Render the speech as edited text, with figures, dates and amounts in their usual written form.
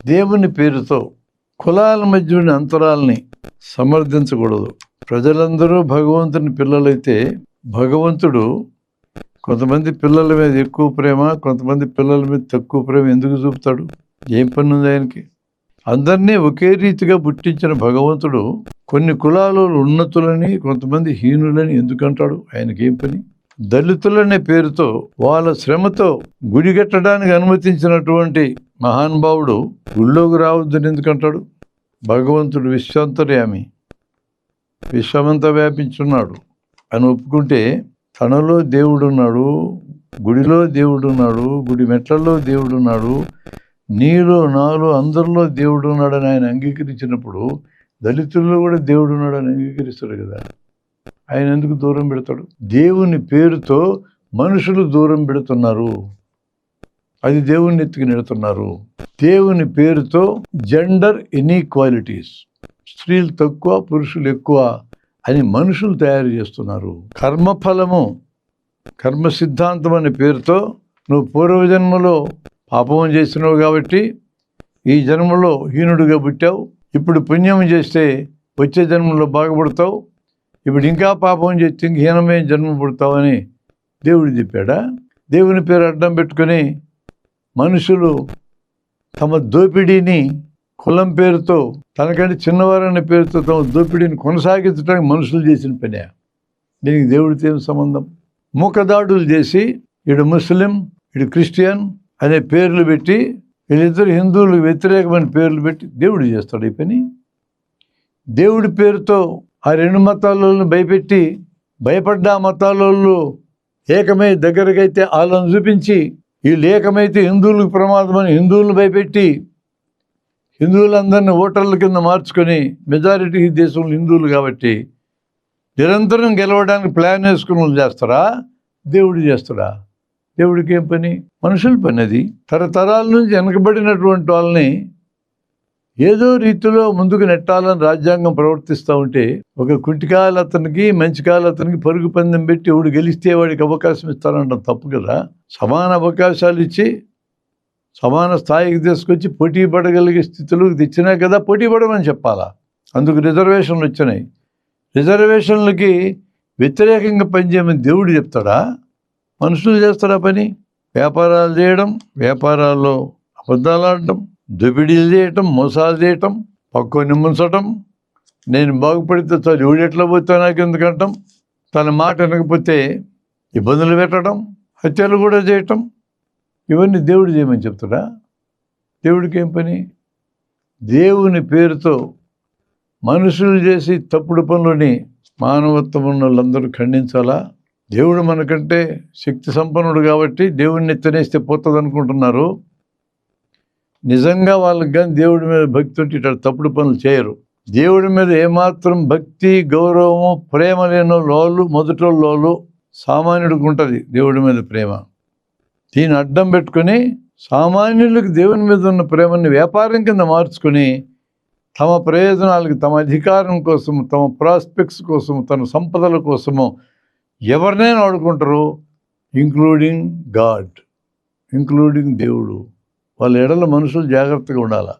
దేవుని పేరుతో కులాల మధ్య ఉన్న అంతరాలని సమర్థించకూడదు. ప్రజలందరూ భగవంతుని పిల్లలైతే భగవంతుడు కొంతమంది పిల్లల మీద ఎక్కువ ప్రేమ, కొంతమంది పిల్లల మీద తక్కువ ప్రేమ ఎందుకు చూపుతాడు? ఏం పని ఉంది ఆయనకి? అందరినీ ఒకే రీతిగా పుట్టించిన భగవంతుడు కొన్ని కులాలు ఉన్నతులని, కొంతమంది హీనులని ఎందుకంటాడు? ఆయనకి ఏం పని? దళితులనే పేరుతో వాళ్ళ శ్రమతో గుడి కట్టడానికి అనుమతించినటువంటి మహానుభావుడు గుళ్ళోకి రావద్దని ఎందుకంటాడు? భగవంతుడు విశ్వాంతర్యామి, విశ్వమంతా వ్యాపించున్నాడు అని ఒప్పుకుంటే తనలో దేవుడున్నాడు, గుడిలో దేవుడున్నాడు, గుడి మెట్లలో దేవుడున్నాడు, నీలో నాలో అందరిలో దేవుడు ఉన్నాడని ఆయన అంగీకరించినప్పుడు దళితుల్లో కూడా దేవుడు ఉన్నాడని అంగీకరిస్తాడు కదా. ఆయన ఎందుకు దూరం పెడతాడు? దేవుని పేరుతో మనుషులు దూరం పెడుతున్నారు, అది దేవుణ్ణి ఎత్తుకు నెడుతున్నారు. దేవుని పేరుతో జెండర్ ఇన్ఈక్వాలిటీస్, స్త్రీలు తక్కువ పురుషులు ఎక్కువ అని మనుషులు తయారు చేస్తున్నారు. కర్మఫలము, కర్మ సిద్ధాంతం అనే పేరుతో నువ్వు పూర్వజన్మలో పాపం చేసినావు కాబట్టి ఈ జన్మలో హీనుడిగా పుట్టావు, ఇప్పుడు పుణ్యం చేస్తే వచ్చే జన్మలో బాగుపడతావు, ఇప్పుడు ఇంకా పాపం చేస్తే ఇంక హీనమైన జన్మ పుడతావని దేవుడు చెప్పాడా? దేవుని పేరు అడ్డం పెట్టుకొని మనుషులు తమ దోపిడీని కులం పేరుతో, తనకంటే చిన్నవారనే పేరుతో తమ దోపిడీని కొనసాగించడానికి మనుషులు చేసిన పనే. దీనికి దేవుడితో ఏం సంబంధం? మూకదాడులు చేసి ఇడు ముస్లిం, ఇడు క్రిస్టియన్ అనే పేర్లు పెట్టి, వీళ్ళిద్దరు హిందువులకు వ్యతిరేకమైన పేర్లు పెట్టి దేవుడు చేస్తాడు ఈ పని. దేవుడి పేరుతో ఆ రెండు మతాలను భయపెట్టి, భయపడ్డ మతాలలో ఏకమై దగ్గరకైతే వాళ్ళని చూపించి, వీళ్ళు ఏకమైతే హిందువులకు ప్రమాదమని హిందువులను భయపెట్టి హిందువులందరినీ ఓటర్ల కింద మార్చుకొని, మెజారిటీ దేశంలో హిందువులు కాబట్టి నిరంతరం గెలవడానికి ప్లాన్ వేసుకుని వాళ్ళు చేస్తారా? దేవుడు చేస్తాడా? దేవుడికి ఏం పని? మనుషుల పని అది. తరతరాల నుంచి వెనకబడినటువంటి వాళ్ళని ఏదో రీతిలో ముందుకు నెట్టాలని రాజ్యాంగం ప్రవర్తిస్తూ ఉంటే, ఒక కుంటికాయల అతనికి మంచి కాయల అతనికి పరుగు పందెం పెట్టి ఎవడు గెలిస్తే వాడికి అవకాశం ఇస్తారంటాం తప్పు కదా. సమాన అవకాశాలు ఇచ్చి సమాన స్థాయికి తీసుకొచ్చి పోటీ పడగలిగే స్థితిలోకి తెచ్చినా కదా పోటీ పడమని చెప్పాలా. అందుకు రిజర్వేషన్లు వచ్చినాయి. రిజర్వేషన్లకి వ్యతిరేకంగా పనిచేయమని దేవుడు చెప్తాడా? మనుషులు చేస్తారా పని? వ్యాపారాలు చేయడం, వ్యాపారాల్లో అబద్ధాలు ఆడటం, దోపిడీలు చేయటం, మోసాలు చేయటం, పక్కని ముంచటం, నేను బాగుపడితే చాలు ఎవడు ఎట్లా పోతే నాకు ఎందుకంటాం, తన మాట వినకపోతే ఇబ్బందులు పెట్టడం, హత్యలు కూడా చేయటం, ఇవన్నీ దేవుడు చేయమని చెప్తాడా? దేవుడికి ఏం పని? దేవుని పేరుతో మనుషులు చేసి తప్పుడు పనులని మానవత్వం ఉన్న వాళ్ళందరూ ఖండించాలా? దేవుడు మనకంటే శక్తి సంపన్నుడు కాబట్టి దేవుడిని ఎత్తనేస్తే పోతుంది అనుకుంటున్నారు. నిజంగా వాళ్ళకి కానీ దేవుడి మీద భక్తి ఉంటే ఇట్లా తప్పుడు పనులు చేయరు. దేవుడి మీద ఏమాత్రం భక్తి, గౌరవము, ప్రేమ లేని వాళ్ళు మొదటి సామాన్యుడికి ఉంటుంది దేవుడి మీద ప్రేమ. దీన్ని అడ్డం పెట్టుకొని సామాన్యులకు దేవుని మీద ఉన్న ప్రేమని వ్యాపారం కింద మార్చుకొని తమ ప్రయోజనాలకి, తమ అధికారం కోసము, తమ ప్రాస్పెక్ట్స్ కోసము, తన సంపదల కోసము ఎవరినైనా వాడుకుంటారు, ఇంక్లూడింగ్ గాడ్, ఇంక్లూడింగ్ దేవుడు. వాళ్ళ ఎడల మనుషులు జాగ్రత్తగా ఉండాలి.